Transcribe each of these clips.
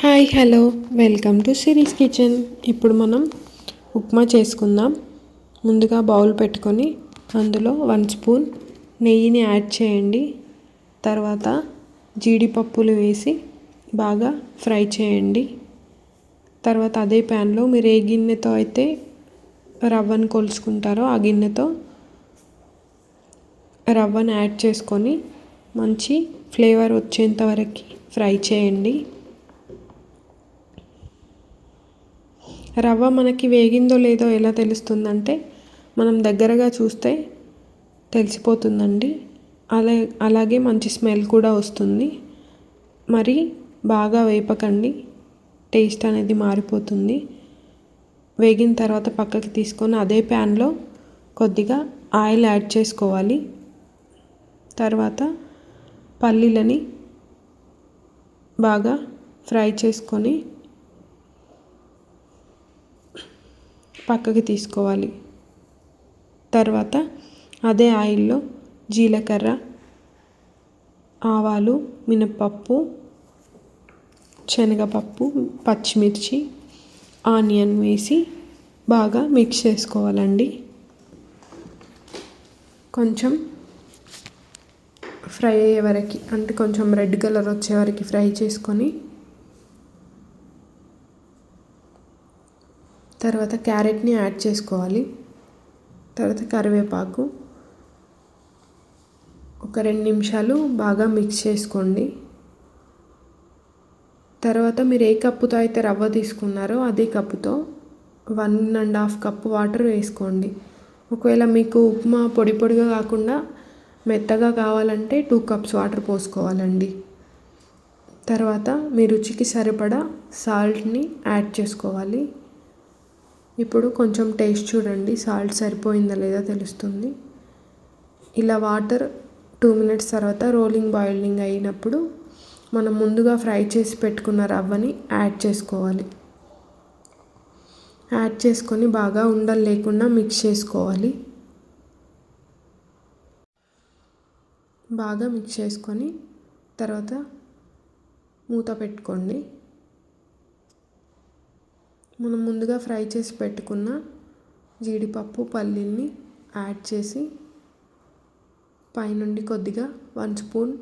Hi hello welcome to series kitchen. ఇప్పుడు మనం ఉప్మా చేసుకుందాం. ముందుగా బౌల్ పెట్టుకొని అందులో 1 స్పూన్ నెయ్యిని యాడ్ చేయండి. తర్వాత జీడిపప్పులు వేసి బాగా ఫ్రై చేయండి. తర్వాత అదే ప్యాన్లో మీరు ఏ గిన్నెతో అయితే రవ్వను కొలుచుకుంటారో ఆ గిన్నెతో రవ్వను యాడ్ చేసుకొని మంచి ఫ్లేవర్ వచ్చేంత వరకు ఫ్రై చేయండి. రవ్వ మనకి వేగిందో లేదో ఎలా తెలుస్తుందంటే మనం దగ్గరగా చూస్తే తెలిసిపోతుందండి. అలాగే మంచి స్మెల్ కూడా వస్తుంది. మరి బాగా వేపకండి, టేస్ట్ అనేది మారిపోతుంది. వేగిన తర్వాత పక్కకి తీసుకొని అదే ప్యాన్లో కొద్దిగా ఆయిల్ యాడ్ చేసుకోవాలి. తర్వాత పల్లీలని బాగా ఫ్రై చేసుకొని పక్కకి తీసుకోవాలి. తర్వాత అదే ఆయిల్లో జీలకర్ర, ఆవాలు, మినపప్పు, శనగపప్పు, పచ్చిమిర్చి, ఆనియన్ వేసి బాగా మిక్స్ చేసుకోవాలండి. కొంచెం ఫ్రై అయ్యే వరకు, అంటే కొంచెం రెడ్ కలర్ వచ్చే వరకు ఫ్రై చేసుకొని తర్వాత క్యారెట్ని యాడ్ చేసుకోవాలి. తర్వాత కరివేపాకు ఒక 2 నిమిషాలు బాగా మిక్స్ చేసుకోండి. తర్వాత మీరు ఏ కప్పుతో అయితే రవ్వ తీసుకున్నారో అదే కప్పుతో 1.5 కప్పు వాటర్ వేసుకోండి. ఒకవేళ మీకు ఉప్మా పొడి పొడిగా కాకుండా మెత్తగా కావాలంటే 2 కప్స్ వాటర్ పోసుకోవాలండి. తర్వాత మీ రుచికి సరిపడా సాల్ట్ని యాడ్ చేసుకోవాలి. ఇప్పుడు కొంచెం టేస్ట్ చూడండి, సాల్ట్ సరిపోయిందా లేదా తెలుస్తుంది. ఇలా వాటర్ 2 మినిట్స్ తర్వాత రోలింగ్ బాయిలింగ్ అయినప్పుడు మనం ముందుగా ఫ్రై చేసి పెట్టుకున్న రవ్వని యాడ్ చేసుకోవాలి. యాడ్ చేసుకొని బాగా ఉండలు లేకుండా మిక్స్ చేసుకోవాలి. బాగా మిక్స్ చేసుకొని తర్వాత మూత పెట్టుకోండి. మనం ముందుగా ఫ్రై చేసి పెట్టుకున్న జీడిపప్పు, పల్లీల్ని యాడ్ చేసి పైనుండి కొద్దిగా 1 స్పూన్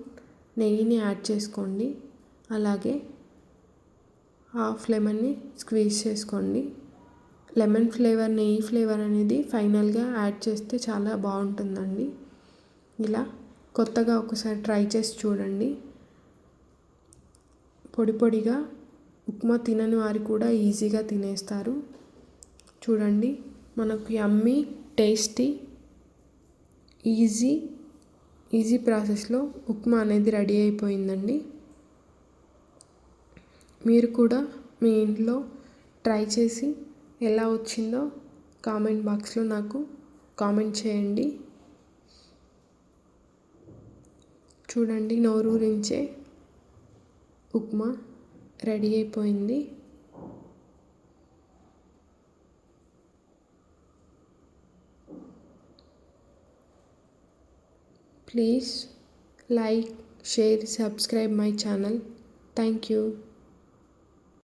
నెయ్యిని యాడ్ చేసుకోండి. అలాగే హాఫ్ లెమన్ని స్క్వీజ్ చేసుకోండి. లెమన్ ఫ్లేవర్, నెయ్యి ఫ్లేవర్ అనేది ఫైనల్గా యాడ్ చేస్తే చాలా బాగుంటుందండి. ఇలా కొత్తగా ఒకసారి ట్రై చేసి చూడండి. పొడి పొడిగా ఉప్మా తినని వారు కూడా ఈజీగా తినేస్తారు. చూడండి, మనకు యమ్మీ, టేస్టీ, ఈజీ ప్రాసెస్లో ఉప్మా అనేది రెడీ అయిపోయిందండి. మీరు కూడా మీ ఇంట్లో ట్రై చేసి ఎలా వచ్చిందో కామెంట్ బాక్స్లో నాకు కామెంట్ చేయండి. చూడండి, నోరూరించే ఉప్మా రెడీ అయిపోయింది. Please like, share, subscribe my channel. Thank you.